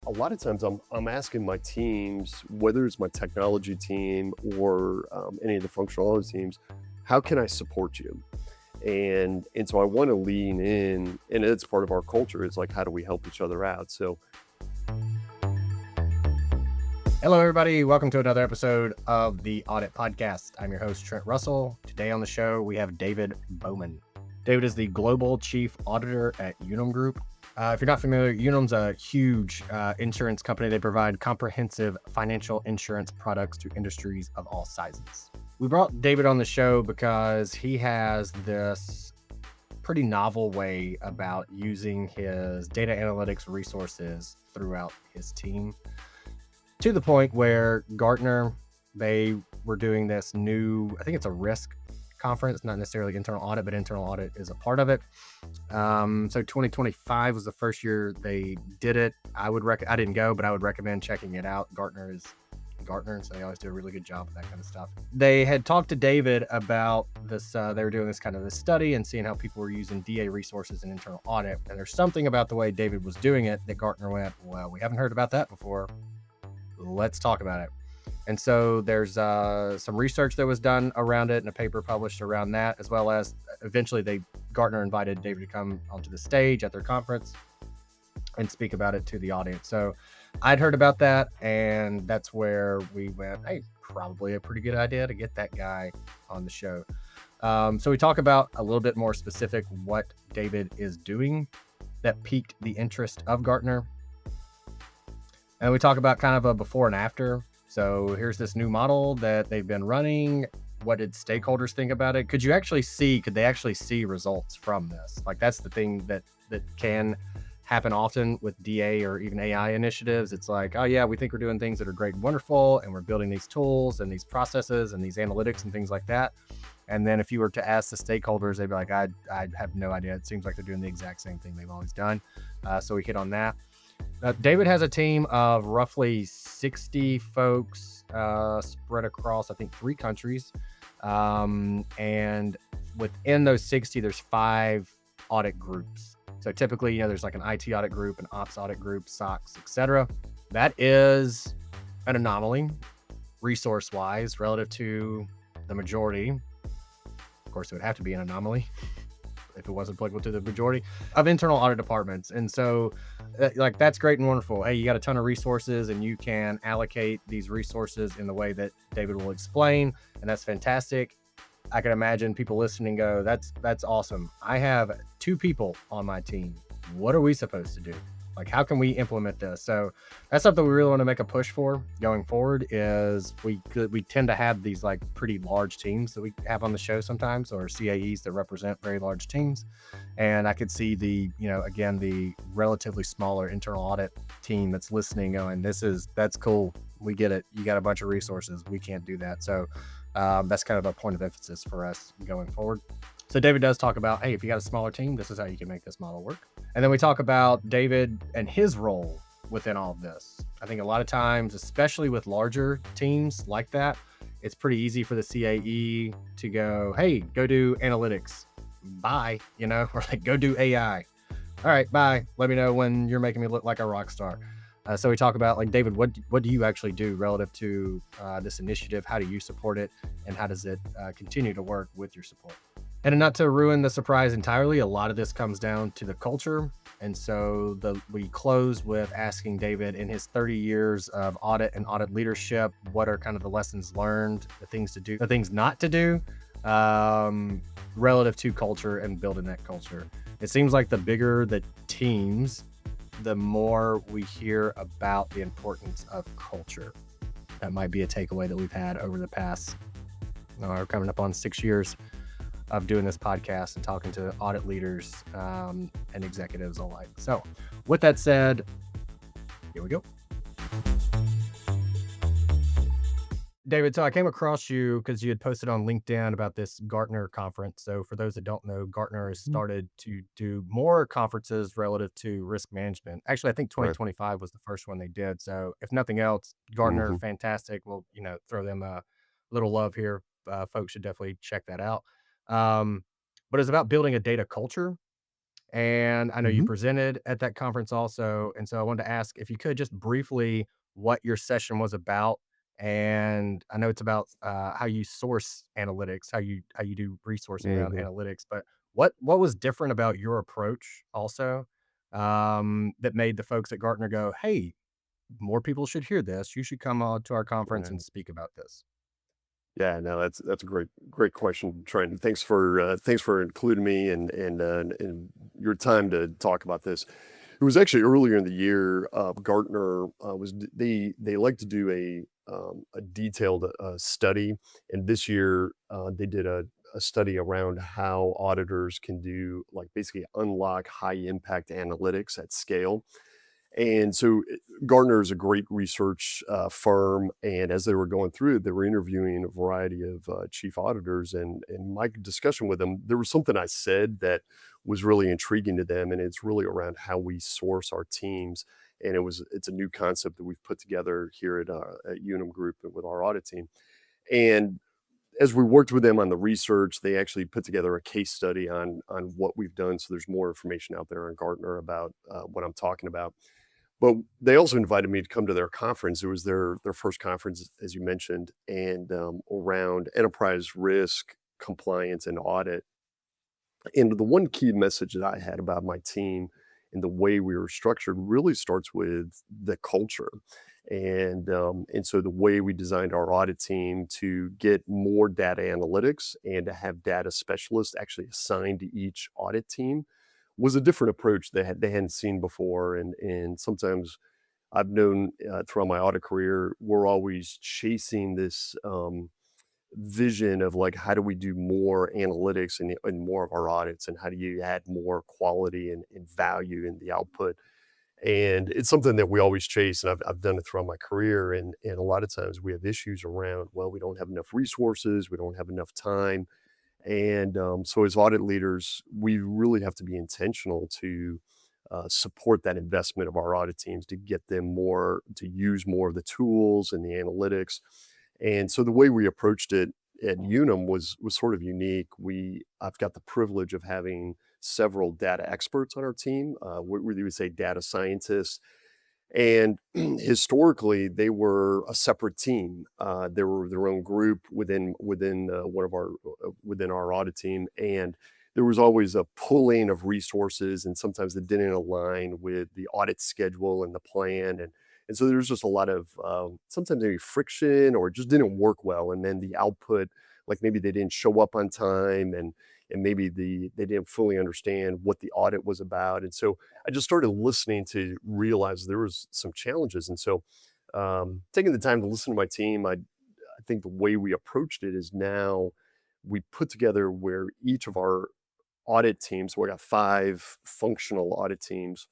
a lot of times I'm asking my teams, whether it's my technology team or any of the functionality teams, how can I support you? And so I want to lean in, and it's part of our culture. It's like, how do we help each other out? So Hello, everybody. Welcome to another episode of the Audit Podcast. I'm your host, Trent Russell. Today on the show, we have David Bowman. David is the Global Chief Auditor at Unum Group. If you're not familiar, Unum's a huge insurance company. They provide comprehensive financial insurance products to industries of all sizes. We brought David on the show because he has this pretty novel way about using his data analytics resources throughout his team, to the point where Gartner, they were doing this new, I think it's a risk conference, not necessarily internal audit, but internal audit is a part of it. So 2025 was the first year they did it. I didn't go, but I would recommend checking it out. Gartner is Gartner, so they always do a really good job with that kind of stuff. They had talked to David about this. They were doing this study and seeing how people were using DA resources in internal audit. And there's something about the way David was doing it that Gartner went, well, we haven't heard about that before. Let's talk about it. And so there's some research that was done around it and a paper published around that, as well as eventually Gartner invited David to come onto the stage at their conference and speak about it to the audience. So I'd heard about that, and that's where we went, hey, probably a pretty good idea to get that guy on the show. So we talk about a little bit more specific what David is doing that piqued the interest of Gartner. And we talk about kind of a before and after. So here's this new model that they've been running. What did stakeholders think about it? Could they actually see results from this? Like, that's the thing that can happen often with DA or even AI initiatives. It's like, oh yeah, we think we're doing things that are great and wonderful, and we're building these tools and these processes and these analytics and things like that. And then if you were to ask the stakeholders, they'd be like, I have no idea. It seems like they're doing the exact same thing they've always done. So we hit on that. David has a team of roughly 60 folks spread across, I think, 3 countries. And within those 60, there's 5 audit groups. So typically, there's like an IT audit group, an ops audit group, SOX, etc. That is an anomaly resource-wise relative to the majority. Of course, it would have to be an anomaly if it wasn't applicable to the majority of internal audit departments. And so that's great and wonderful. Hey, you got a ton of resources and you can allocate these resources in the way that David will explain. And that's fantastic. I can imagine people listening go, that's awesome. I have 2 people on my team. What are we supposed to do? Like, how can we implement this? So that's something we really want to make a push for going forward. Is we tend to have these like pretty large teams that we have on the show sometimes, or CAEs that represent very large teams. And I could see the relatively smaller internal audit team that's listening going, that's cool. We get it. You got a bunch of resources. We can't do that. So that's kind of a point of emphasis for us going forward. So David does talk about, hey, if you got a smaller team, this is how you can make this model work. And then we talk about David and his role within all of this. I think a lot of times, especially with larger teams like that, it's pretty easy for the CAE to go, hey, go do analytics. Bye, or like, go do AI. All right, bye. Let me know when you're making me look like a rock star. So we talk about, like, David, what do you actually do relative to this initiative? How do you support it? And how does it continue to work with your support? And not to ruin the surprise entirely, a lot of this comes down to the culture. And so we close with asking David, in his 30 years of audit and audit leadership, what are kind of the lessons learned, the things to do, the things not to do, relative to culture and building that culture. It seems like the bigger the teams, the more we hear about the importance of culture. That might be a takeaway that we've had over the past, coming up on 6 years of doing this podcast and talking to audit leaders and executives alike. So with that said, here we go. David, so I came across you because you had posted on LinkedIn about this Gartner conference. So for those that don't know, Gartner has started to do more conferences relative to risk management. Actually, I think right. 2025 was the first one they did. So if nothing else, Gartner, Mm-hmm. fantastic. We'll, throw them a little love here. Folks should definitely check that out. But it's about building a data culture. And I know you Mhm. presented at that conference also. And so I wanted to ask if you could just briefly what your session was about. And I know it's about how you source analytics, how you do resourcing around Mhm. analytics. But what was different about your approach also that made the folks at Gartner go, "Hey, more people should hear this. You should come to our conference Yeah. and speak about this." Yeah, no, that's a great question, Trent. Thanks for including me and your time to talk about this. It was actually earlier in the year. Gartner they like to do a detailed study, and this year they did a study around how auditors can do like basically unlock high impact analytics at scale. And so Gartner is a great research firm, and as they were going through it, they were interviewing a variety of chief auditors. And in my discussion with them, there was something I said that was really intriguing to them, and it's really around how we source our teams. And it's a new concept that we've put together here at Unum Group and with our audit team. And as we worked with them on the research, they actually put together a case study on what we've done. So there's more information out there on Gartner about what I'm talking about. But they also invited me to come to their conference. It was their first conference, as you mentioned, and around enterprise risk, compliance, and audit. And the one key message that I had about my team and the way we were structured really starts with the culture. And so the way we designed our audit team to get more data analytics and to have data specialists actually assigned to each audit team was a different approach they hadn't seen before. And sometimes I've known throughout my audit career, we're always chasing this vision of like, how do we do more analytics in more of our audits, and how do you add more quality and value in the output? And it's something that we always chase, and I've done it throughout my career. And a lot of times we have issues around, well, we don't have enough resources, we don't have enough time. And so as audit leaders, we really have to be intentional to support that investment of our audit teams to get them more to use more of the tools and the analytics. And so the way we approached it at Unum was sort of unique. I've got the privilege of having several data experts on our team. We would say data scientists, and historically, they were a separate team. They were their own group within one of our within our audit team, and there was always a pulling of resources, and sometimes it didn't align with the audit schedule and the plan, and so there was just a lot of sometimes maybe friction, or it just didn't work well. And then the output, like maybe they didn't show up on time, and maybe they didn't fully understand what the audit was about. And so I just started listening to realize there was some challenges. And so taking the time to listen to my team, I think the way we approached it is now we put together where each of our audit teams, so we got 5 functional audit teams.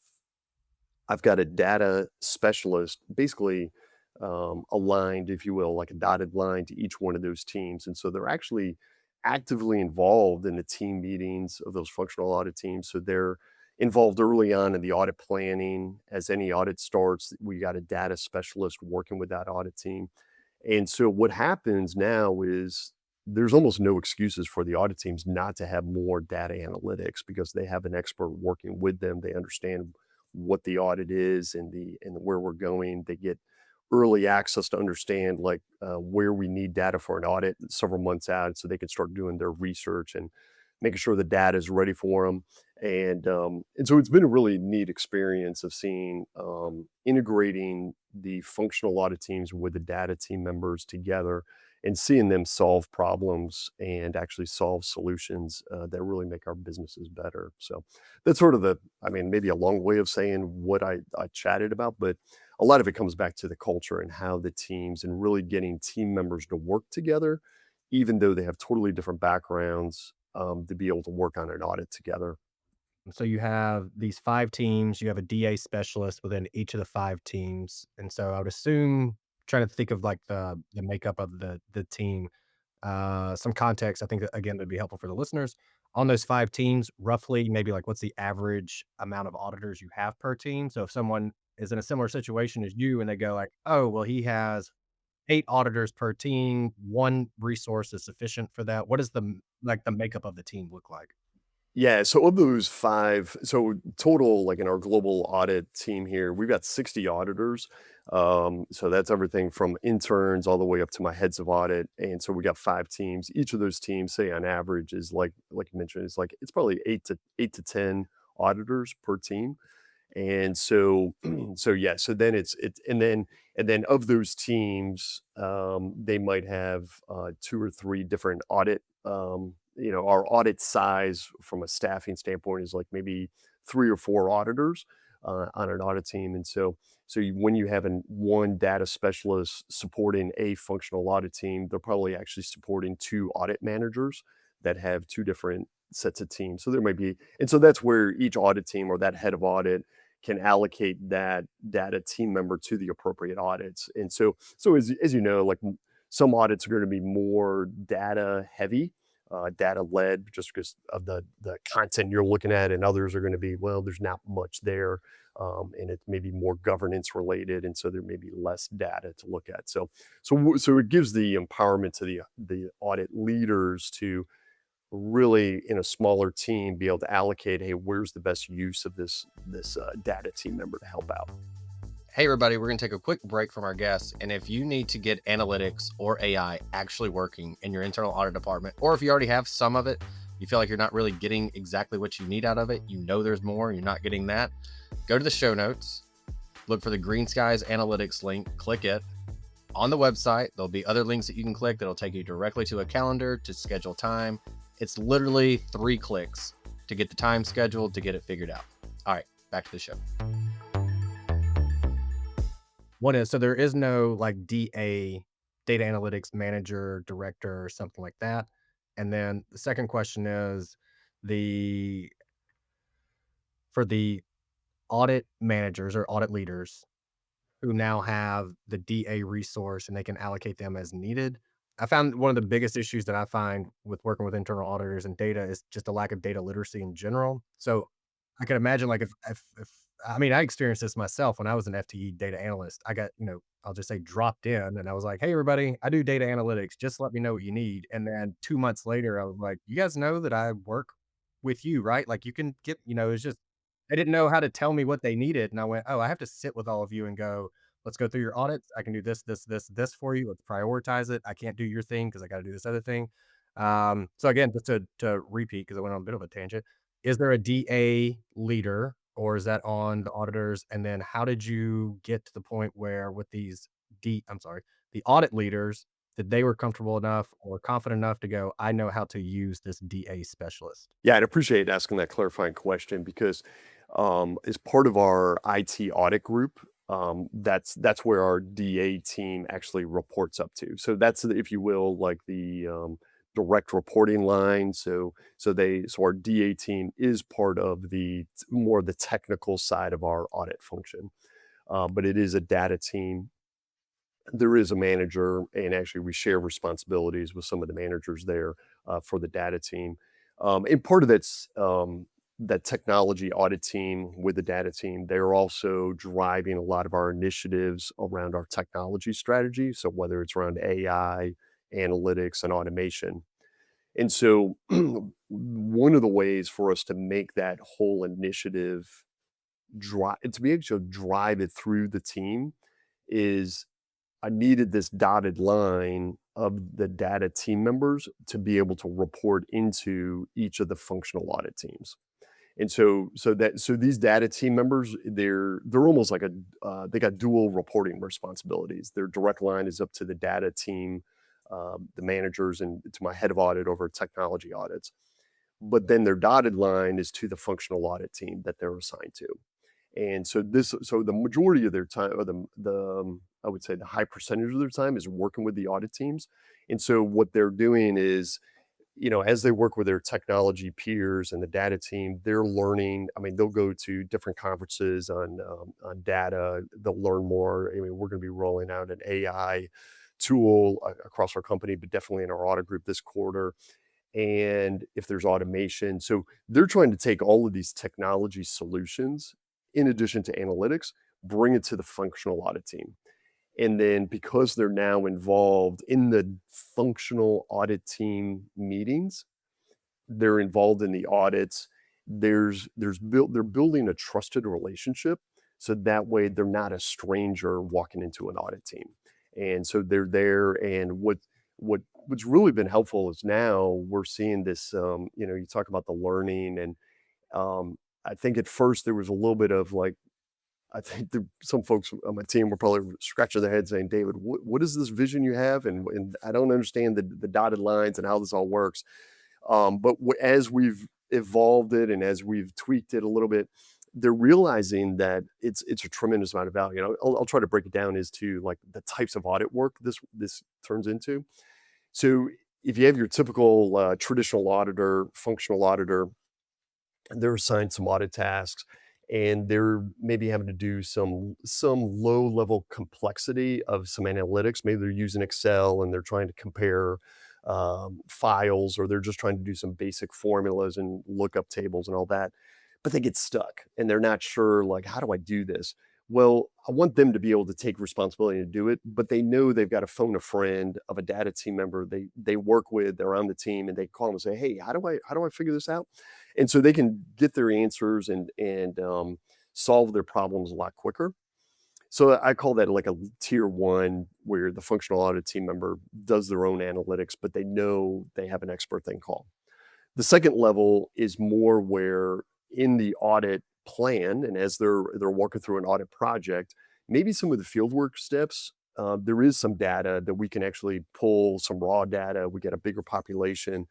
I've got a data specialist basically aligned, if you will, like a dotted line to each one of those teams. And so they're actually actively involved in the team meetings of those functional audit teams. So they're involved early on in the audit planning. As any audit starts, we got a data specialist working with that audit team. And so what happens now is there's almost no excuses for the audit teams not to have more data analytics because they have an expert working with them. They understand what the audit is and where we're going. They get early access to understand like where we need data for an audit several months out, so they can start doing their research and making sure the data is ready for them. And so it's been a really neat experience of seeing integrating the functional audit teams with the data team members together and seeing them solve problems and actually solve solutions that really make our businesses better. So that's sort of I mean, maybe a long way of saying what I chatted about, but a lot of it comes back to the culture and how the teams and really getting team members to work together, even though they have totally different backgrounds, to be able to work on an audit together. So you have these 5 teams, you have a DA specialist within each of the 5 teams, and so I would assume trying to think of, like, the makeup of the team, some context, I think, that, again, would be helpful for the listeners. On those 5 teams, roughly, maybe, like, what's the average amount of auditors you have per team? So if someone is in a similar situation as you and they go like, "Oh, well, he has 8 auditors per team, 1 resource is sufficient for that." What does the makeup of the team look like? Yeah, so of those 5, so total, like in our global audit team here, we've got 60 auditors. So that's everything from interns all the way up to my heads of audit. And so we got 5 teams. Each of those teams, say on average, is like you mentioned, is like it's probably 8 to 10 auditors per team. And so so yeah, so then it's and then of those teams, they might have 2 or 3 different audit, our audit size from a staffing standpoint is like maybe 3 or 4 auditors on an audit team. And when you have one data specialist supporting a functional audit team, they're probably actually supporting 2 audit managers that have 2 different sets of teams. So there might be, and so that's where each audit team or that head of audit can allocate that data team member to the appropriate audits. And so as you know, like some audits are going to be more data heavy, data led, just because of the content you're looking at, and others are going to be, well, there's not much there, and it may be more governance related, and so there may be less data to look at. So it gives the empowerment to the audit leaders to really, in a smaller team, be able to allocate, hey, where's the best use of this data team member to help out. Hey, everybody, we're going to take a quick break from our guests. And if you need to get analytics or AI actually working in your internal audit department, or if you already have some of it, you feel like you're not really getting exactly what you need out of it, you know there's more, you're not getting that, go to the show notes, look for the Green Skies Analytics link, click it. On the website, there'll be other links that you can click that'll take you directly to a calendar to schedule time. It's literally 3 clicks to get the time scheduled, to get it figured out. All right, back to the show. One is, so there is no like DA, data analytics manager, director, or something like that. And then the second question is the for the audit managers or audit leaders who now have the DA resource and they can allocate them as needed. I found one of the biggest issues that I find with working with internal auditors and data is just a lack of data literacy in general. So I can imagine like if I mean I experienced this myself when I was an FTE data analyst. I got, I'll just say dropped in and I was like, "Hey everybody, I do data analytics. Just let me know what you need." And then 2 months later I was like, "You guys know that I work with you, right? Like you can get, it's just they didn't know how to tell me what they needed." And I went, "Oh, I have to sit with all of you and go, let's go through your audits. I can do this, this, this, this for you. Let's prioritize it. I can't do your thing because I got to do this other thing." So again, just to repeat, because I went on a bit of a tangent, is there a DA leader or is that on the auditors? And then how did you get to the point where with these the audit leaders, that they were comfortable enough or confident enough to go, I know how to use this DA specialist? Yeah, I'd appreciate asking that clarifying question because as part of our IT audit group, that's where our DA team actually reports up to. So that's, if you will, like the direct reporting line. So our DA team is part of the more the technical side of our audit function, but it is a data team. There is a manager, and actually we share responsibilities with some of the managers there for the data team. And part of that's that technology audit team with the data team. They're also driving a lot of our initiatives around our technology strategy. So whether it's around AI, analytics, and automation. And so one of the ways for us to make that whole initiative drive to be able to drive it through the team is I needed this dotted line of the data team members to be able to report into each of the functional audit teams. And so these data team members, they're almost like they got dual reporting responsibilities. Their direct line is up to the data team, the managers, and to my head of audit over technology audits. But then their dotted line is to the functional audit team that they're assigned to. And so the majority of their time, or I would say the high percentage of their time is working with the audit teams. And so what they're doing is, as they work with their technology peers and the data team, they're learning. I mean, they'll go to different conferences on data. They'll learn more. I mean, we're going to be rolling out an AI tool across our company, but definitely in our audit group this quarter. And if there's automation, so they're trying to take all of these technology solutions in addition to analytics, bring it to the functional audit team. And then because they're now involved in the functional audit team meetings, they're involved in the audits. They're building a trusted relationship, so that way they're not a stranger walking into an audit team. And so they're there. And what's really been helpful is now we're seeing this. You talk about the learning, and I think at first there was a little bit of like, I think some folks on my team were probably scratching their heads saying, "David, what is this vision you have?" And I don't understand the dotted lines and how this all works. But as we've evolved it and as we've tweaked it a little bit, they're realizing that it's a tremendous amount of value. I'll try to break it down as to like the types of audit work this turns into. So if you have your typical traditional auditor, functional auditor, they're assigned some audit tasks, and they're maybe having to do some low level complexity of some analytics. Maybe they're using Excel and they're trying to compare files, or they're just trying to do some basic formulas and lookup tables and all that, but they get stuck and they're not sure, like, how do I do this? Well, I want them to be able to take responsibility to do it, but they know they've got to phone a friend of a data team member they work with, they're on the team, and they call them and say, "Hey, how do I figure this out?" And so they can get their answers and solve their problems a lot quicker. So I call that like a tier one, where the functional audit team member does their own analytics, but they know they have an expert they can call. The second level is more where in the audit plan, and as they're working through an audit project, maybe some of the fieldwork steps, there is some data that we can actually pull, some raw data. We get a bigger population,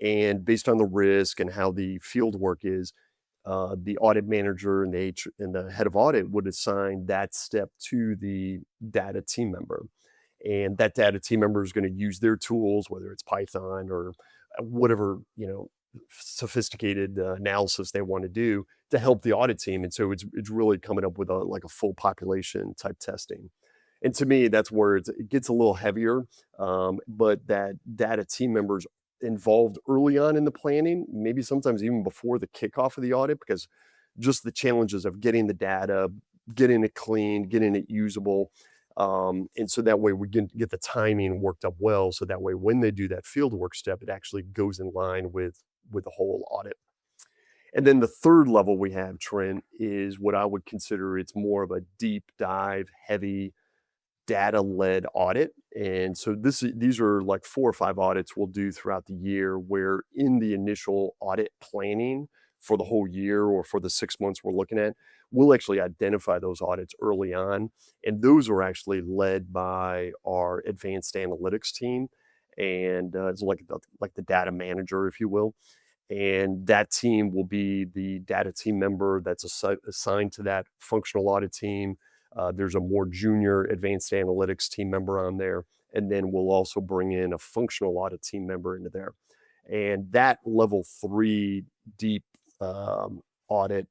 and based on the risk and how the field work is, the audit manager and the head of audit would assign that step to the data team member. And that data team member is going to use their tools, whether it's Python or whatever, sophisticated analysis they want to do to help the audit team. And so it's really coming up with a full population type testing. And to me, that's where it gets a little heavier. But that data team members involved early on in the planning, maybe sometimes even before the kickoff of the audit, because just the challenges of getting the data, getting it clean, getting it usable. And so that way we can get the timing worked up well. So that way, when they do that field work step, it actually goes in line with the whole audit. And then the third level we have, Trent, is what I would consider it's more of a deep dive, heavy data-led audit. And so these are like 4 or 5 audits we'll do throughout the year, where in the initial audit planning for the whole year or for the 6 months we're looking at, we'll actually identify those audits early on. And those are actually led by our advanced analytics team. And it's like the data manager, if you will. And that team will be the data team member that's assigned to that functional audit team. There's a more junior advanced analytics team member on there. And then we'll also bring in a functional audit team member into there. And that level 3 deep audit,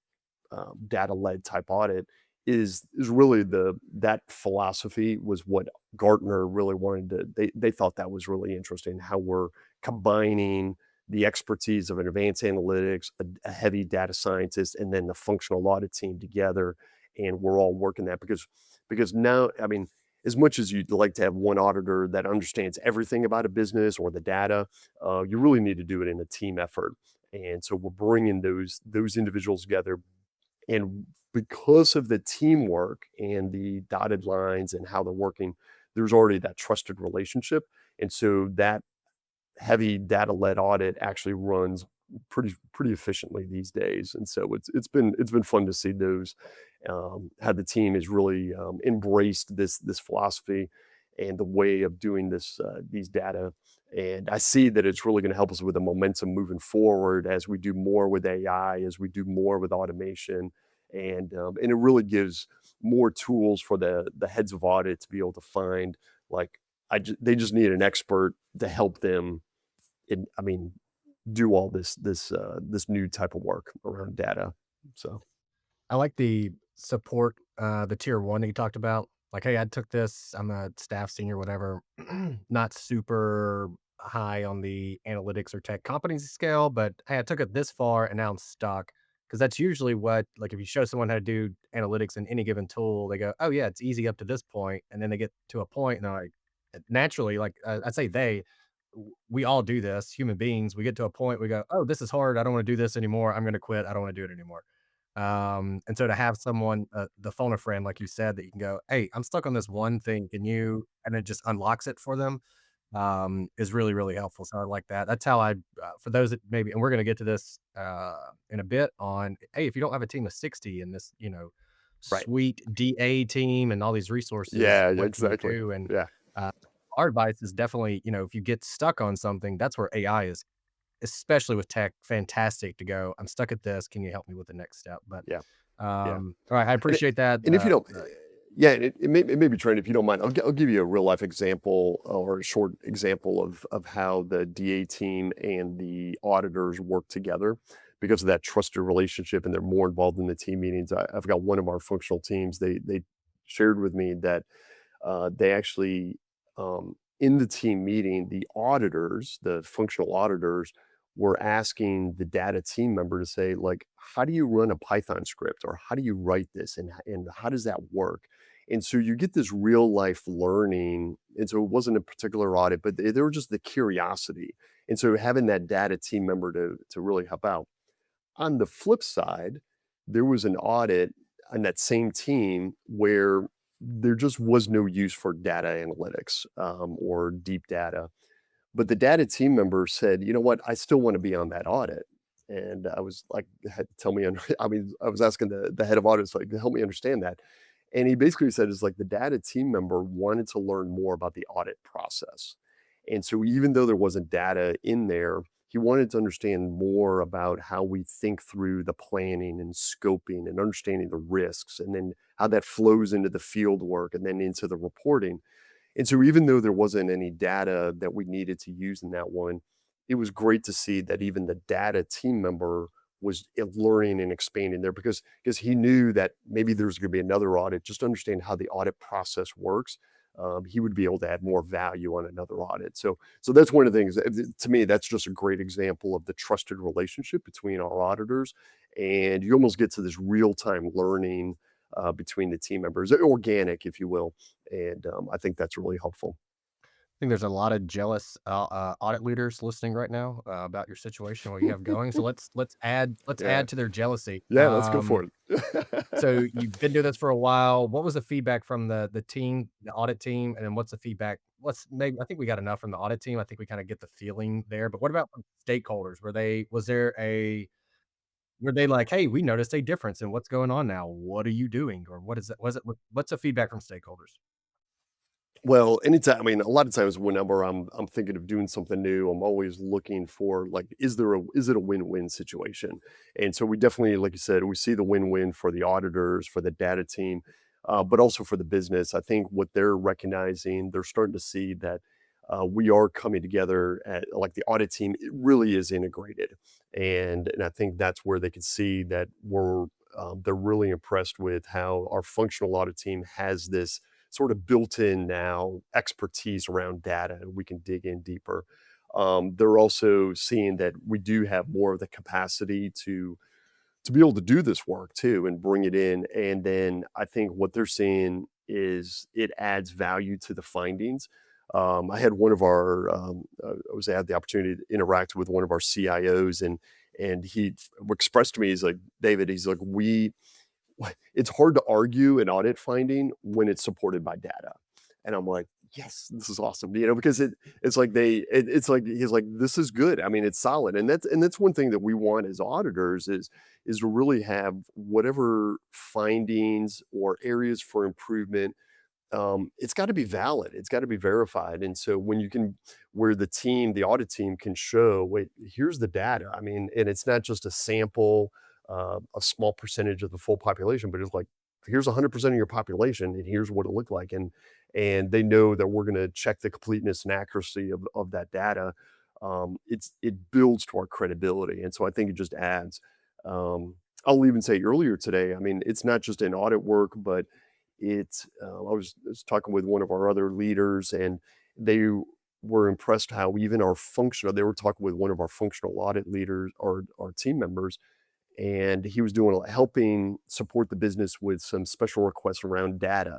data led type audit is really that philosophy was what Gartner really wanted to. They thought that was really interesting, how we're combining the expertise of an advanced analytics, a heavy data scientist, and then the functional audit team together, and we're all working that because now, I mean, as much as you'd like to have one auditor that understands everything about a business or the data, you really need to do it in a team effort. And so we're bringing those individuals together, and because of the teamwork and the dotted lines and how they're working, there's already that trusted relationship. And so that heavy data-led audit actually runs pretty efficiently these days. And so it's been fun to see those, how the team has really embraced this philosophy and the way of doing these data. And I see that it's really going to help us with the momentum moving forward as we do more with AI, as we do more with automation, and it really gives more tools for the heads of audit to be able to find, like, they just need an expert to help them I mean, do all this new type of work around data. So I like the support, the tier one that you talked about. Like, hey, I took this. I'm a staff senior, whatever. Not super high on the analytics or tech competency scale, but hey, I took it this far and now I'm stuck. Because that's usually what, like, if you show someone how to do analytics in any given tool, they go, oh, yeah, it's easy up to this point. And then they get to a point and they're like, naturally, like, I say they, we all do this, human beings. We get to a point, we go, oh, this is hard. I don't want to do this anymore. I'm going to quit. I don't want to do it anymore. And so to have someone, the phone a friend, like you said, that you can go, hey, I'm stuck on this one thing. Can you, and it just unlocks it for them, is really, really helpful. So I like that. That's how for those that maybe, and we're going to get to this in a bit on, hey, if you don't have a team of 60 in this, Right. sweet DA team and all these resources, Yeah, what can you exactly. do? And Yeah. uh, our advice is definitely, if you get stuck on something, that's where AI is, especially with tech, fantastic to go. I'm stuck at this. Can you help me with the next step? But Yeah. Yeah. all right, I And, appreciate that. and if you don't, yeah, it may be trend. If you don't mind, I'll give you a real life example or a short example of how the DA team and the auditors work together because of that trusted relationship, and they're more involved in the team meetings. I've got one of our functional teams. They shared with me that they actually, in the team meeting, the auditors, the functional auditors, were asking the data team member to say, like, how do you run a Python script, or how do you write this, and how does that work? And so you get this real life learning. And so it wasn't a particular audit, but they were just the curiosity. And so having that data team member to really help out. On the flip side, there was an audit on that same team where there just was no use for data analytics, or deep data. But the data team member said, "You know what? I still want to be on that audit." And I was like, had to tell me, I mean, I was asking the head of audits, like, to help me understand that. And he basically said, is like the data team member wanted to learn more about the audit process. And so even though there wasn't data in there, he wanted to understand more about how we think through the planning and scoping and understanding the risks, and then how that flows into the field work and then into the reporting. And so even though there wasn't any data that we needed to use in that one, it was great to see that even the data team member was learning and expanding there, because he knew that maybe there's going to be another audit. Just to understand how the audit process works, he would be able to add more value on another audit. So that's one of the things to me, that's just a great example of the trusted relationship between our auditors, and you almost get to this real time learning between the team members, organic, if you will. And I think that's really helpful. I think there's a lot of jealous audit leaders listening right now about your situation, what you have going. So let's add Yeah. to their jealousy. Yeah, let's go for it. So you've been doing this for a while. What was the feedback from the team, the audit team, and then what's the feedback? Let's maybe I think we got enough from the audit team. I think we kind of get the feeling there. But what about from stakeholders? Were they like, hey, we noticed a difference in what's going on now? What are you doing? Or what is it? What's the feedback from stakeholders? Well, anytime, I mean, a lot of times whenever I'm thinking of doing something new, I'm always looking for, like, is it a win-win situation? And so we definitely, like you said, we see the win-win for the auditors, for the data team, but also for the business. I think what they're recognizing, they're starting to see that we are coming together at, like, the audit team, it really is integrated. And I think that's where they can see that they're really impressed with how our functional audit team has this sort of built in now expertise around data, and we can dig in deeper. They're also seeing that we do have more of the capacity to be able to do this work too and bring it in. And then I think what they're seeing is it adds value to the findings. I had one of our, I had the opportunity to interact with one of our CIOs, and he expressed to me, he's like, David, he's like, it's hard to argue an audit finding when it's supported by data. And I'm like, yes, this is awesome. Because it's like, he's like, this is good. I mean, it's solid. And that's one thing that we want as auditors is to really have whatever findings or areas for improvement. It's got to be valid. It's got to be verified. And so when you can, where the audit team can show, wait, here's the data. I mean, and it's not just a sample, a small percentage of the full population, but it's like, here's 100% of your population, and here's what it looked like. And they know that we're going to check the completeness and accuracy of that data. It builds to our credibility. And so I think it just adds. I'll even say earlier today, I mean, it's not just in audit work, but I was talking with one of our other leaders, and they were impressed how even they were talking with one of our functional audit leaders, or our team members, and he was helping support the business with some special requests around data.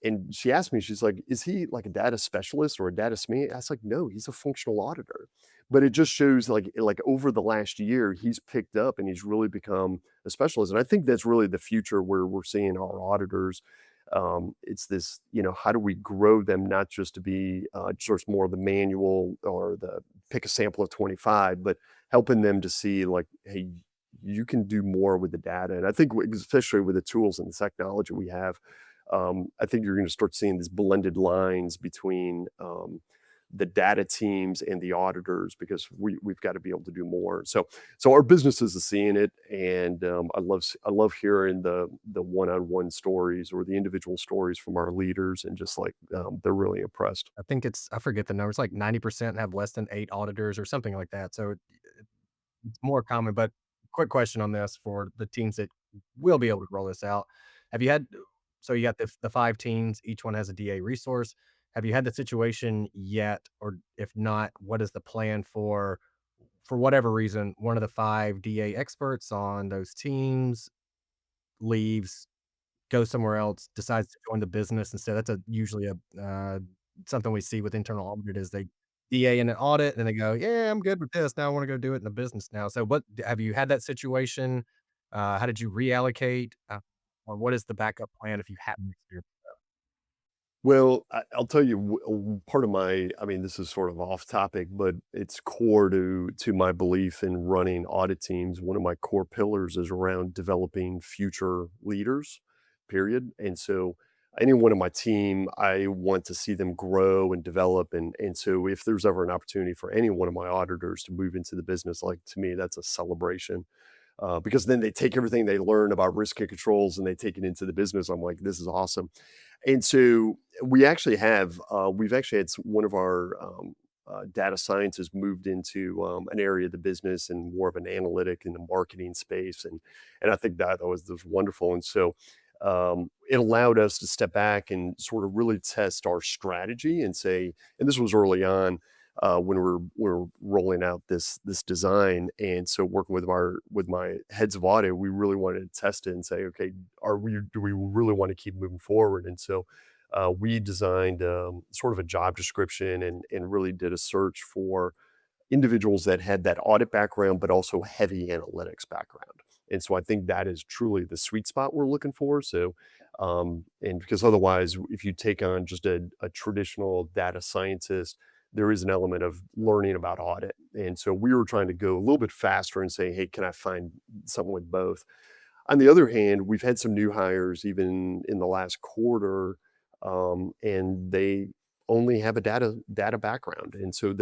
And she asked me, she's like, "Is he like a data specialist or a data SME?" I was like, "No, he's a functional auditor." But it just shows like over the last year, he's picked up and he's really become a specialist. And I think that's really the future where we're seeing our auditors. It's this, how do we grow them not just to be just more of the manual or the pick a sample of 25, but helping them to see like, hey, you can do more with the data. And I think especially with the tools and the technology we have, I think you're going to start seeing these blended lines between the data teams and the auditors because we've got to be able to do more. So our businesses are seeing it, and I love hearing the one-on-one stories or the individual stories from our leaders, and just like they're really impressed. I think I forget the numbers, like 90% have less than 8 auditors or something like that. So it's more common. But quick question on this for the teams that will be able to roll this out. Have you had, so you got the 5 teams, each one has a DA resource. Have you had the situation yet? Or if not, what is the plan for whatever reason, one of the 5 DA experts on those teams leaves, goes somewhere else, decides to join the business instead? That's usually something we see with internal audit is they DA in an audit and they go, "Yeah, I'm good with this. Now I wanna go do it in the business now." So what have you had that situation? How did you reallocate? Or what is the backup plan if you haven't experienced? Well, I'll tell you, part of I mean, this is sort of off topic, but it's core to my belief in running audit teams. One of my core pillars is around developing future leaders, period. And so, anyone on my team, I want to see them grow and develop. And so, if there's ever an opportunity for any one of my auditors to move into the business, like to me, that's a celebration because then they take everything they learn about risk and controls and they take it into the business. I'm like, this is awesome. And so we've actually had one of our data scientists moved into an area of the business and more of an analytic in the marketing space, and I think that was wonderful. And so it allowed us to step back and sort of really test our strategy and say, and this was early on when we're rolling out this design, and so working with my heads of audit, we really wanted to test it and say, okay, are we do we really want to keep moving forward? And so we designed sort of a job description and really did a search for individuals that had that audit background, but also heavy analytics background. And so I think that is truly the sweet spot we're looking for. So, and because otherwise, if you take on just a traditional data scientist, there is an element of learning about audit. And so we were trying to go a little bit faster and say, hey, can I find someone with both? On the other hand, we've had some new hires even in the last quarter, and they only have a data background, and so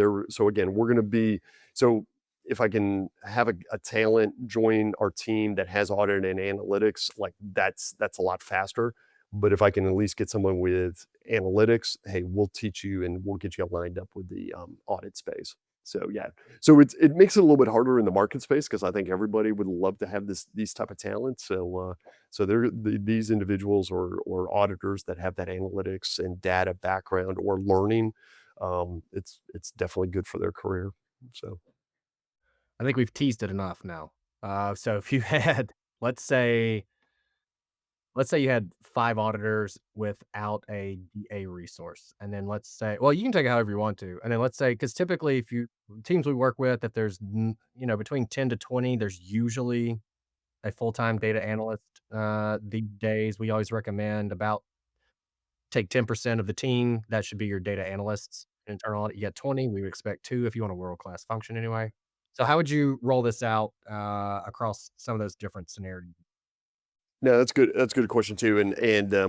again, we're gonna be so if I can have a talent join our team that has audit and analytics, like, that's a lot faster, but if I can at least get someone with analytics, hey, we'll teach you and we'll get you lined up with the, audit space. So, yeah. So it makes it a little bit harder in the market space because I think everybody would love to have these type of talents. So these individuals or auditors that have that analytics and data background or learning, it's definitely good for their career. So I think we've teased it enough now. So if you had, let's say let's say you had 5 auditors without a DA resource, and then let's say, well, you can take it however you want to, and then let's say, because typically if you teams we work with, if there's between 10 to 20, there's usually a full-time data analyst. These days, we always recommend about take 10% of the team, that should be your data analysts. Internal audit, you get 20, we would expect 2 if you want a world-class function anyway. So how would you roll this out, across some of those different scenarios? no, that's good. That's a good question too. And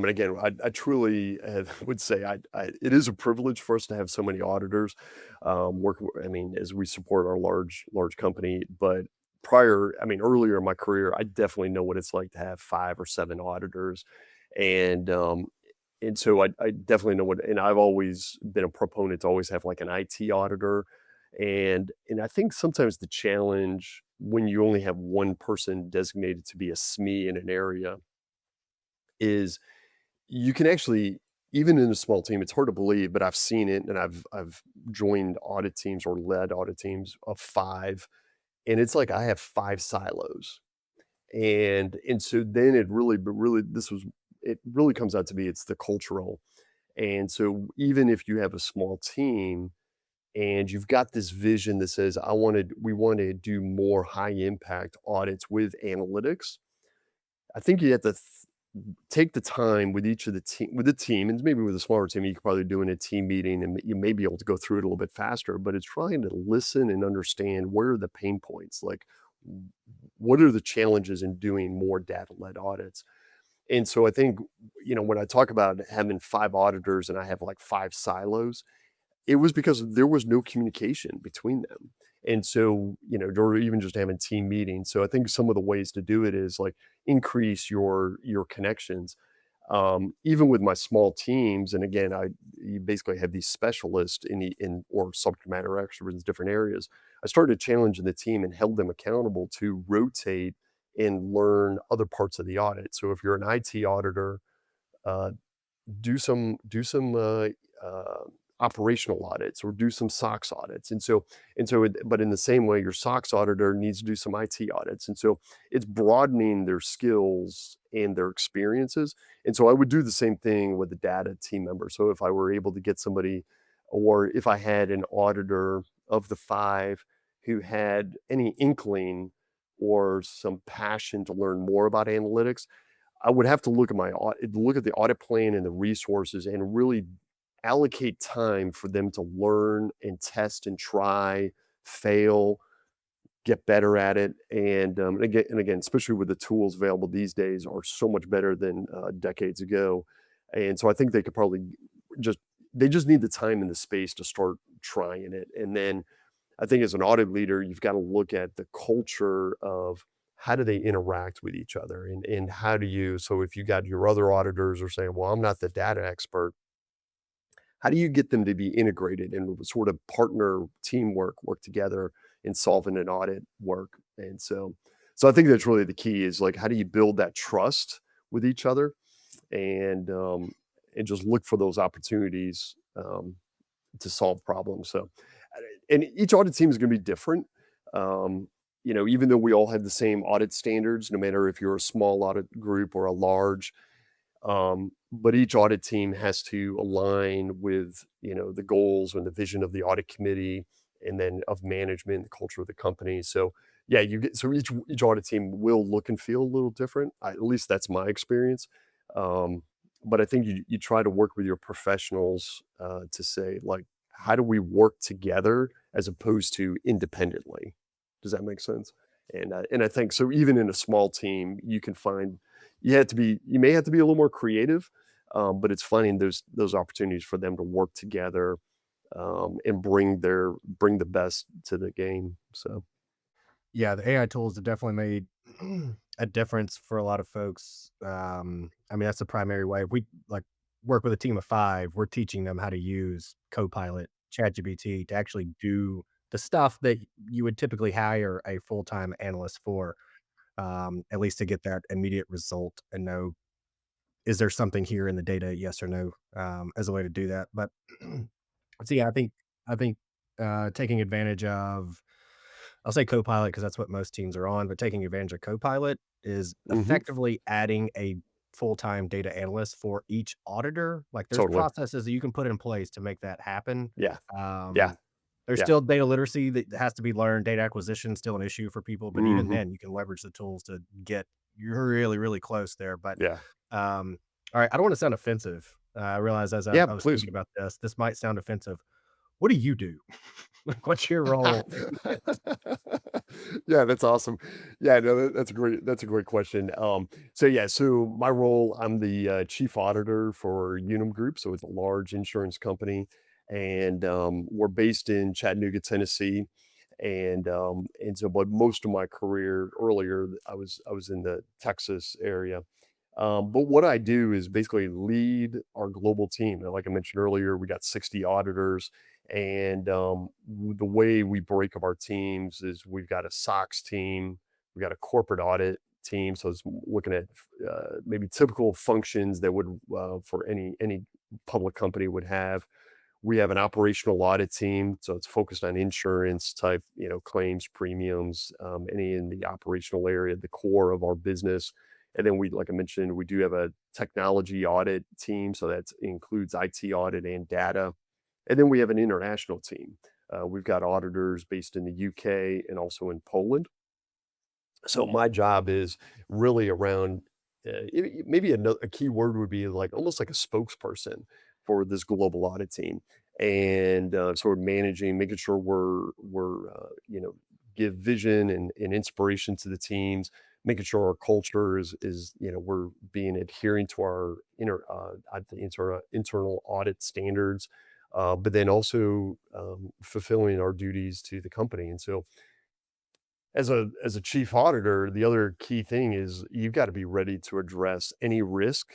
again, I truly would say it is a privilege for us to have so many auditors working. I mean, as we support our large company, but I mean, earlier in my career, I definitely know what it's like to have 5 or 7 auditors, and so I definitely know what. And I've always been a proponent to always have like an IT auditor, and I think sometimes the challenge when you only have one person designated to be a SME in an area is you can actually, even in a small team, it's hard to believe, but I've seen it and I've joined audit teams or led audit teams of 5, and it's like I have 5 silos. And so then it really, but really, this was it really comes out to be it's the cultural. And so even if you have a small team and you've got this vision that says, we want to do more high impact audits with analytics, I think you have to take the time with each of the team, and maybe with a smaller team, you could probably do in a team meeting and you may be able to go through it a little bit faster, but it's trying to listen and understand where are the pain points, like what are the challenges in doing more data-led audits. And so I think, when I talk about having 5 auditors and I have like 5 silos, it was because there was no communication between them. And so, or even just having team meetings. So I think some of the ways to do it is like increase your connections. Even with my small teams, and again, you basically have these specialists or subject matter experts in different areas. I started challenging the team and held them accountable to rotate and learn other parts of the audit. So if you're an IT auditor, uh, do some uh, operational audits or do some SOX audits. But in the same way, your SOX auditor needs to do some IT audits. And so it's broadening their skills and their experiences. And so I would do the same thing with the data team member. So if I were able to get somebody, or if I had an auditor of the 5 who had any inkling or some passion to learn more about analytics, I would have to look at the audit plan and the resources and really allocate time for them to learn and test and try, fail, get better at it. And again, especially with the tools available these days are so much better than decades ago. And so I think they could probably just they just need the time and the space to start trying it. And then I think as an audit leader, you've got to look at the culture of how do they interact with each other, and how do you, so if you got your other auditors are saying, well, I'm not the data expert, how do you get them to be integrated and sort of partner teamwork, work together in solving an audit work? And so I think that's really the key is like, how do you build that trust with each other, and and just look for those opportunities to solve problems. So, and each audit team is going to be different. Um, even though we all have the same audit standards, no matter if you're a small audit group or a large, but each audit team has to align with the goals and the vision of the audit committee, and then of management, the culture of the company. So yeah, each audit team will look and feel a little different. At least that's my experience. Um, but I think you try to work with your professionals to say, like, how do we work together as opposed to independently? Does that make sense? And I think so. Even in a small team, you can find you may have to be a little more creative, but it's finding those opportunities for them to work together, and bring the best to the game. So Yeah, the AI tools have definitely made a difference for a lot of folks. I mean, that's the primary way. We like work with a team of 5. We're teaching them how to use Copilot, ChatGPT to actually do the stuff that you would typically hire a full-time analyst for, at least to get that immediate result and know, is there something here in the data, yes or no, as a way to do that. But so yeah, I think taking advantage of, I'll say Copilot because that's what most teams are on, but taking advantage of Copilot is mhm, effectively adding a full-time data analyst for each auditor. Like, there's totally, processes that you can put in place to make that happen. yeah, yeah, Um, there's yeah, still data literacy that has to be learned. Data acquisition is still an issue for people, but even hmm, then, you can leverage the tools to get you're really, really close there. But yeah, um, all right, I don't want to sound offensive. I realize as I, yeah. I was Please. thinking about this might sound offensive. What do you do? Like, what's your role in it? Yeah, that's awesome. Yeah, no, that's a great question. So my role, I'm the chief auditor for Unum Group, so it's a large insurance company, and we're based in Chattanooga, Tennessee, and so, but most of my career earlier, I was in the Texas area. But what I do is basically lead our global team. And like I mentioned earlier, we got 60 auditors. And the way we break up our teams is we've got a SOX team, we've got a corporate audit team. So it's looking at maybe typical functions that would for any public company would have. We have an operational audit team, so it's focused on insurance type, claims, premiums, any in the operational area, the core of our business. And then like I mentioned, we do have a technology audit team. So that includes IT audit and data. And then we have an international team. We've got auditors based in the UK and also in Poland. So my job is really around maybe a key word would be like almost like a spokesperson for this global audit team, and sort of managing, making sure we're give vision and inspiration to the teams, making sure our culture is we're being adhering to our internal audit standards, but then also fulfilling our duties to the company. And so as a chief auditor, the other key thing is you've got to be ready to address any risk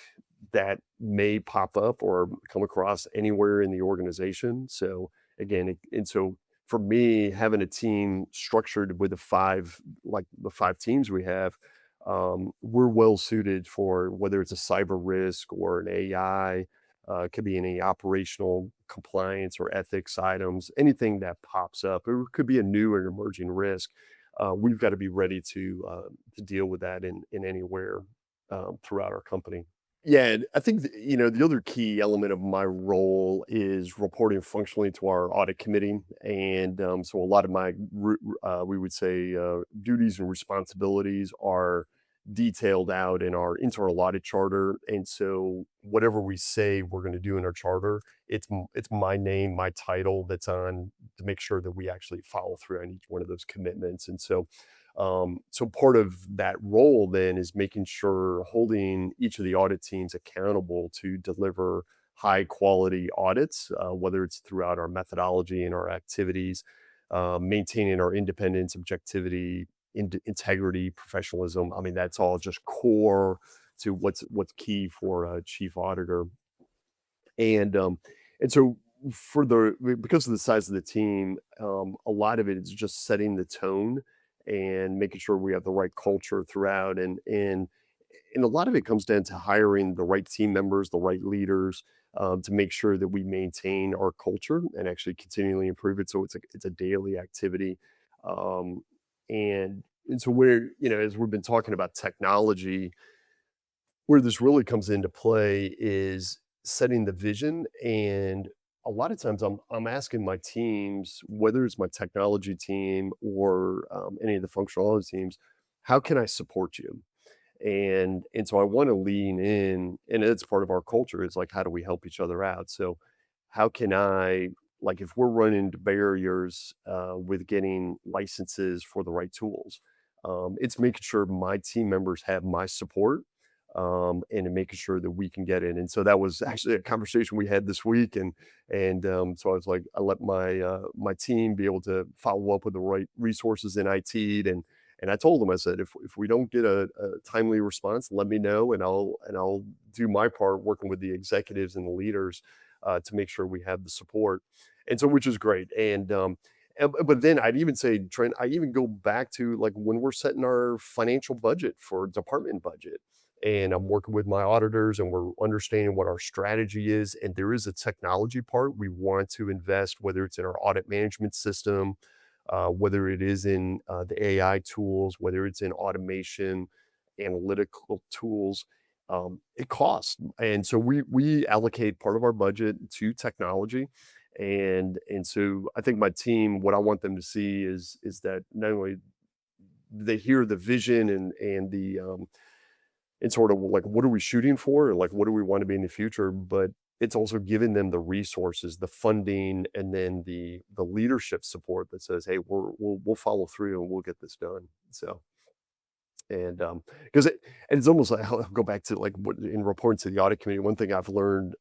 that may pop up or come across anywhere in the organization. So again, and so for me, having a team structured with the five teams we have, we're well suited for whether it's a cyber risk or an AI, it could be any operational compliance or ethics items, anything that pops up. It could be a new and emerging risk. We've got to be ready to deal with that in anywhere throughout our company. Yeah, and I think the other key element of my role is reporting functionally to our audit committee, and so a lot of my we would say duties and responsibilities are detailed out in our internal audit charter, and so whatever we say we're going to do in our charter, it's my name, my title that's on to make sure that we actually follow through on each one of those commitments, and so part of that role then is making sure holding each of the audit teams accountable to deliver high quality audits, whether it's throughout our methodology and our activities, maintaining our independence, objectivity, integrity, professionalism. I mean, that's all just core to what's key for a chief auditor. And so because of the size of the team, a lot of it is just setting the tone and making sure we have the right culture throughout. And a lot of it comes down to hiring the right team members, the right leaders, to make sure that we maintain our culture and actually continually improve it. So it's a daily activity. Um, and so as we've been talking about technology, where this really comes into play is setting the vision, and a lot of times I'm asking my teams, whether it's my technology team or, any of the functionality teams, "How can I support you?" And so I wanna lean in, and it's part of our culture, it's like, how do we help each other out? So, how can I like, if we're running into barriers, with getting licenses for the right tools, it's making sure my team members have my support, and in making sure that we can get in. And so that was actually a conversation we had this week, and so I was like, I let my team be able to follow up with the right resources in IT, and I told them, I said, if we don't get a timely response, let me know, and I'll do my part working with the executives and the leaders, to make sure we have the support. And so, which is great. But then I'd even say, Trent, I even go back to like when we're setting our financial budget for department budget, and I'm working with my auditors, and we're understanding what our strategy is. And there is a technology part we want to invest, whether it's in our audit management system, whether it is in the AI tools, whether it's in automation, analytical tools. It costs, and so we allocate part of our budget to technology, and so I think my team, what I want them to see is that not only they hear the vision and sort of like what are we shooting for, or like what do we want to be in the future, but it's also giving them the resources, the funding, and then the leadership support that says, "Hey, we'll follow through and we'll get this done." So, and because it's almost like I'll go back to like what in reporting to the audit committee. One thing I've learned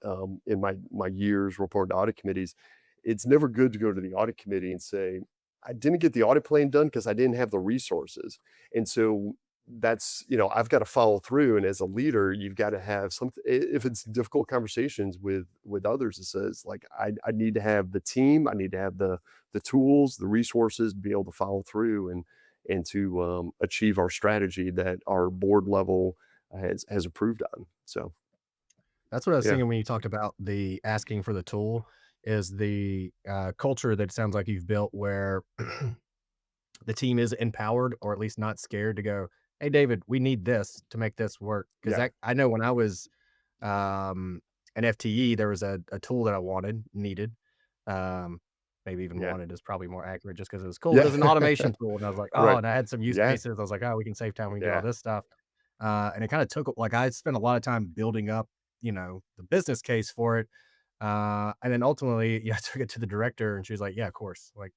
in my years reporting to audit committees, it's never good to go to the audit committee and say, "I didn't get the audit plan done because I didn't have the resources." And so that's I've got to follow through, and as a leader, you've got to have something. If it's difficult conversations with others, it says like I need to have the team, I need to have the tools, the resources to be able to follow through and to achieve our strategy that our board level has approved on. So That's what I was yeah, thinking when you talked about the asking for the tool is the culture that sounds like you've built where the team is empowered or at least not scared to go, "Hey, David, we need this to make this work." Because yeah, I know when I was um, an FTE, there was a tool that I needed. Um, maybe even Yeah. wanted is probably more accurate just because it was cool. But it Yeah. was an automation tool, and I was like, oh, Right. and I had some use Yeah. cases. I was like, oh, we can save time, we can do all Yeah. this stuff. And it kind of took like I spent a lot of time building up, the business case for it. And then ultimately, yeah, I took it to the director, and she was like, "Yeah, of course." Like,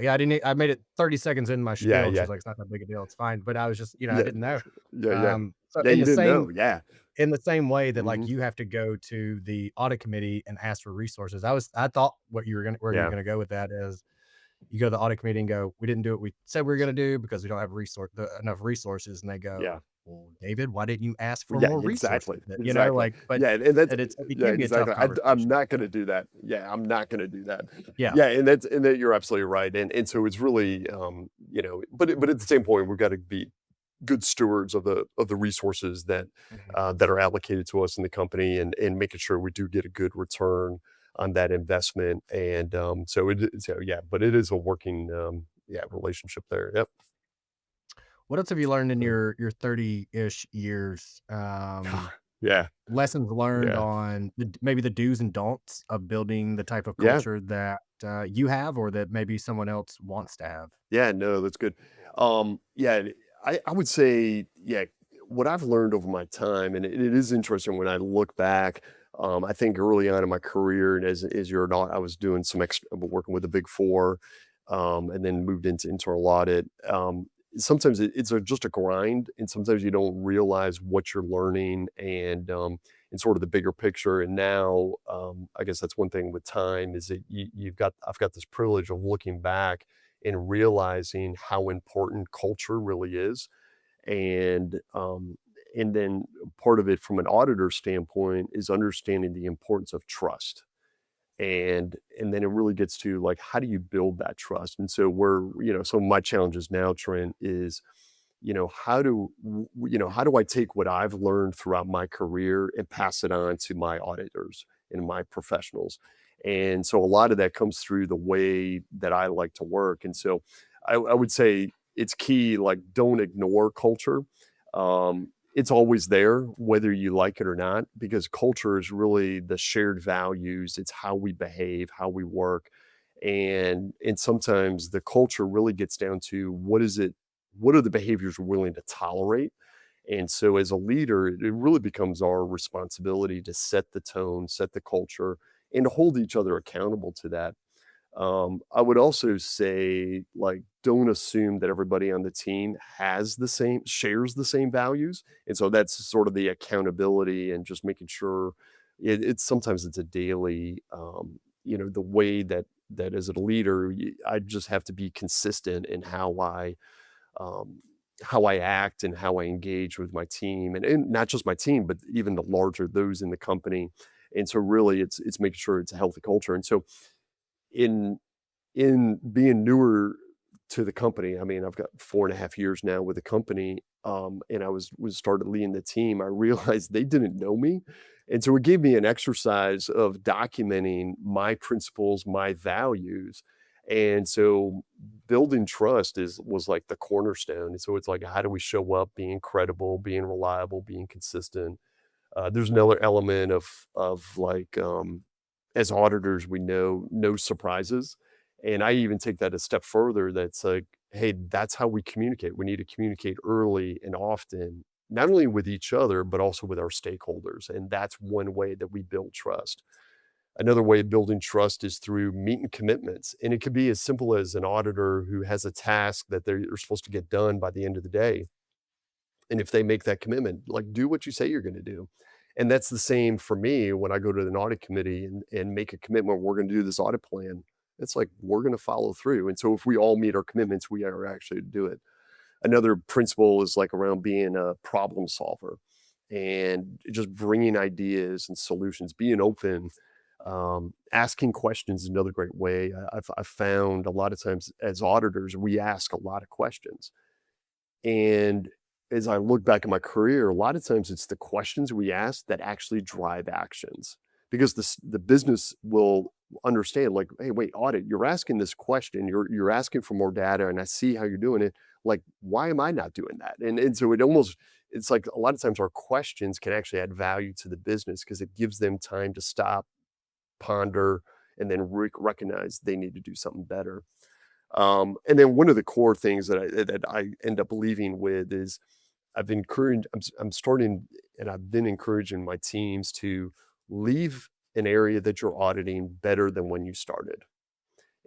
yeah, I made it 30 seconds in my Yeah. spiel, and Yeah. she's like, "It's not that big a deal. It's fine." But I was just, I Yeah. didn't know. Yeah. Yeah. So Yeah. You didn't know. Yeah. in the same way that like Hmm. you have to go to the audit committee and ask for resources. I thought where you were Yeah. gonna go with that is you go to the audit committee and go, "We didn't do what we said we were gonna do because we don't have enough resources." And they Yeah. go, "Well, David, why didn't you ask for Yeah, more resources?" exactly, exactly. But Yeah, and that's it yeah, can be a tough exactly. I'm conversation. not gonna do that. Yeah, I'm not gonna do that. Yeah. Yeah, and that you're absolutely right, and so it's really, but at the same point, we've gotta be good stewards of the resources Mhm. that are allocated to us in the company, and making sure we do get a good return on that investment, and, so yeah, but it is a working, yeah, relationship there. Yep. What else have you learned in So your 30-ish years? yeah, Lessons learned yeah, on maybe the do's and don'ts of building the type of yeah. culture that you have or that maybe someone else wants to have. Yeah, no, that's good. Yeah, I would say, yeah, what I've learned over my time, and it is interesting when I look back. I think early on in my career, and as you're not, I was doing some extra working with the Big Four, and then moved into internal audit. Sometimes it's just a grind, and sometimes you don't realize what you're learning, and sort of the bigger picture. And now, I guess that's one thing with time is that I've got this privilege of looking back and realizing how important culture really is. And and then part of it from an auditor standpoint is understanding the importance of trust. And then it really gets to like how do you build that trust? And so some of my challenges now, Trent, is how do I take what I've learned throughout my career and pass it on to my auditors and my professionals? And so a lot of that comes through the way that I like to work. And so I would say it's key, like, don't ignore culture. It's always there, whether you like it or not, because culture is really the shared values. It's how we behave, how we work. And sometimes the culture really gets down to what are the behaviors we're willing to tolerate. And so as a leader, it really becomes our responsibility to set the tone, set the culture, and to hold each other accountable to that. I would also say, like, don't assume that everybody on the team shares the same values. And so that's sort of the accountability and just making sure it's sometimes it's a daily, the way that as a leader, I just have to be consistent in um, how I act and how I engage with my team, and not just my team, but even the larger those in the company. And so really it's making sure it's a healthy culture. And so in in being newer to the company, I mean, I've got 4.5 years now with the company, and I was started leading the team. I realized they didn't know me, and so it gave me an exercise of documenting my principles, my values, and so building trust is was like the cornerstone. And so it's like, how do we show up being credible, being reliable, being consistent? There's another element of like, as auditors, we know no surprises, and I even take that a step further. That's like, hey, that's how we communicate. We need to communicate early and often, not only with each other but also with our stakeholders, and that's one way that we build trust. Another way of building trust is through meeting commitments, and it could be as simple as an auditor who has a task that they're supposed to get done by the end of the day, and if they make that commitment, like, do what you say you're gonna do. And that's the same for me when I go to an audit committee and make a commitment, we're gonna do this audit plan. It's like, we're gonna follow through. And so if we all meet our commitments, we are actually to do it. Another principle is like around being a problem solver and just bringing ideas and solutions, being open. Asking questions is another great way. I've found a lot of times as auditors, we ask a lot of questions, and as I look back at my career, a lot of times it's the questions we ask that actually drive actions, because the business will understand, like, hey, wait, audit, you're asking this question, you're asking for more data, and I see how you're doing it. Like, why am I not doing that? And so it's like a lot of times our questions can actually add value to the business because it gives them time to stop, ponder, and then recognize they need to do something better. And then one of the core things that I end up leaving with is I've encouraged, I'm starting, and I've been encouraging my teams to leave an area that you're auditing better than when you started.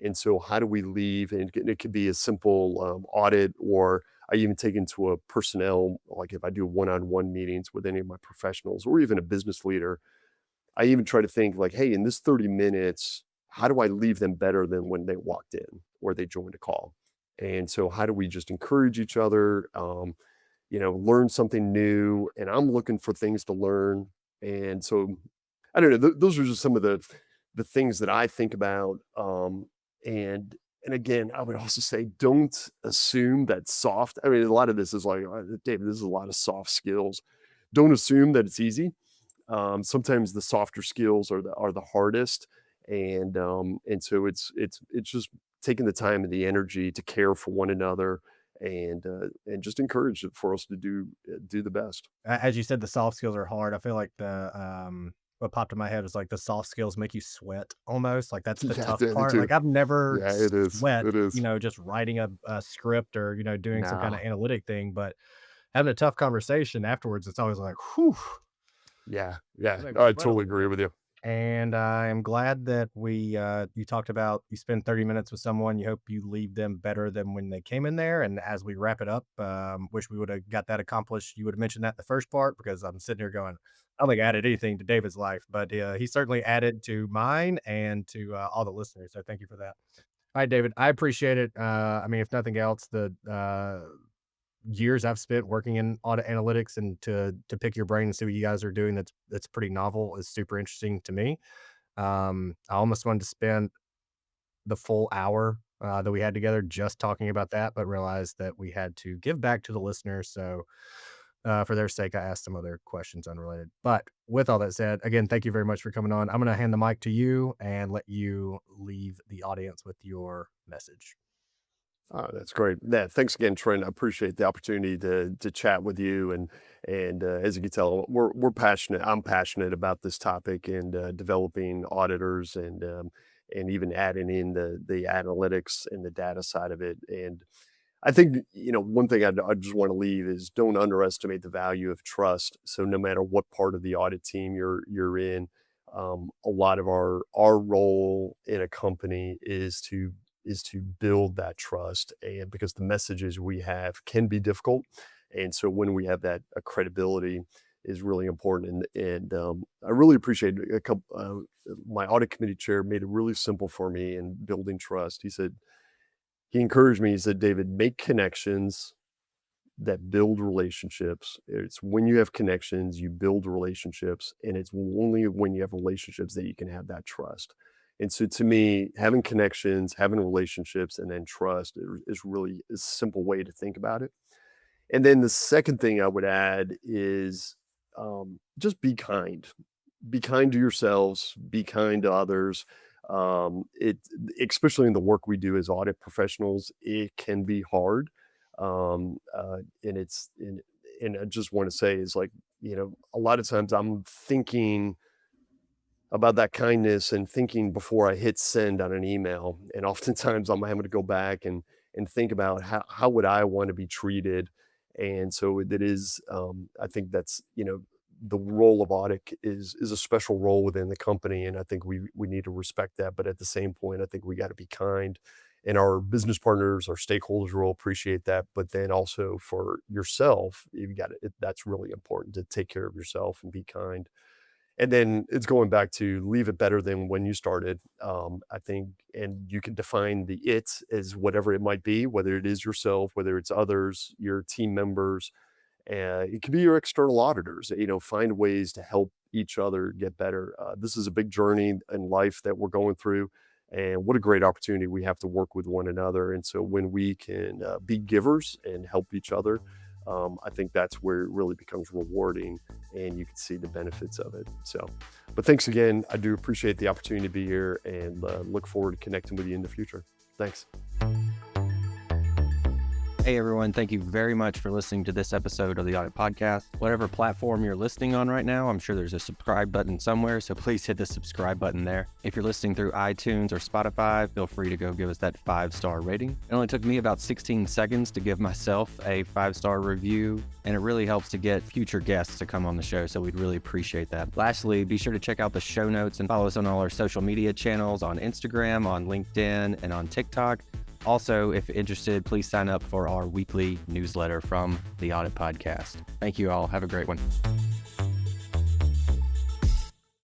And so, how do we leave? And it could be a simple audit, or I even take into a personnel, like if I do one-on-one meetings with any of my professionals, or even a business leader, I even try to think like, hey, in this 30 minutes, how do I leave them better than when they walked in or they joined a call? And so, how do we just encourage each other? Learn something new, and I'm looking for things to learn. And so, I don't know. Those are just some of the things that I think about. And again, I would also say, don't assume that soft. I mean, a lot of this is like, David, this is a lot of soft skills. Don't assume that it's easy. Sometimes the softer skills are the hardest, and so it's just taking the time and the energy to care for one another, and just encourage it for us to do the best. As you said, the soft skills are hard. I feel like what popped in my head was like the soft skills make you sweat almost. Like that's the Yeah, tough they part. do. Like I've never Yeah, it is. sweat, It is. just writing a script or, doing some kind Nah. of analytic thing, but having a tough conversation afterwards, it's always like, whew, Yeah, it yeah. makes No, me I sweat a totally little agree bit. with you. And I am glad that you talked about you spend 30 minutes with someone. You hope you leave them better than when they came in there. And as we wrap it up, wish we would have got that accomplished. You would have mentioned that in the first part because I'm sitting here going, I don't think I added anything to David's life, but he certainly added to mine and to all the listeners. So thank you for that. All right, David, I appreciate it. I mean, if nothing else, the years I've spent working in audit analytics and to pick your brain and see what you guys are doing that's pretty novel is super interesting to me. I almost wanted to spend the full hour that we had together just talking about that, but realized that we had to give back to the listeners. So, for their sake, I asked some other questions unrelated. But with all that said, again, thank you very much for coming on. I'm going to hand the mic to you and let you leave the audience with your message. Oh, that's great. Yeah, thanks again, Trent. I appreciate the opportunity to chat with you, and as you can tell, we're passionate. I'm passionate about this topic and developing auditors and even adding in the analytics and the data side of it. And I think one thing I just want to leave is don't underestimate the value of trust. So no matter what part of the audit team you're in, a lot of our role in a company is to build that trust, and because the messages we have can be difficult, and so when we have that credibility is really important. And I really appreciate a couple. My audit committee chair made it really simple for me in building trust. He encouraged me. He said, David, make connections that build relationships. It's when you have connections, you build relationships, and it's only when you have relationships that you can have that trust. And so, to me, having connections, having relationships, and then trust is really a simple way to think about it. And then the second thing I would add is just be kind. Be kind to yourselves. Be kind to others. It Especially in the work we do as audit professionals, it can be hard. And and I just want to say is like a lot of times I'm thinking about that kindness and thinking before I hit send on an email. And oftentimes I'm having to go back and think about how would I want to be treated. And so it is, I think that's, the role of audit is a special role within the company. And I think we need to respect that. But at the same point, I think we got to be kind, and our business partners, our stakeholders will appreciate that. But then also for yourself, you've got to, that's really important to take care of yourself and be kind. And then it's going back to leave it better than when you started. I think, and you can define the it as whatever it might be, whether it is yourself, whether it's others, your team members, it can be your external auditors. Find ways to help each other get better. This is a big journey in life that we're going through, and what a great opportunity we have to work with one another. And so when we can be givers and help each other, I think that's where it really becomes rewarding, and you can see the benefits of it. So, but thanks again. I do appreciate the opportunity to be here, and look forward to connecting with you in the future. Thanks. Hey everyone, thank you very much for listening to this episode of the Audit Podcast. Whatever platform you're listening on right now, I'm sure there's a subscribe button somewhere, so please hit the subscribe button there. If you're listening through iTunes or Spotify, feel free to go give us that 5-star rating. It only took me about 16 seconds to give myself a 5-star review, and it really helps to get future guests to come on the show, so we'd really appreciate that. Lastly, be sure to check out the show notes and follow us on all our social media channels on Instagram, on LinkedIn, and on TikTok. Also, if interested, please sign up for our weekly newsletter from the Audit Podcast. Thank you all. Have a great one.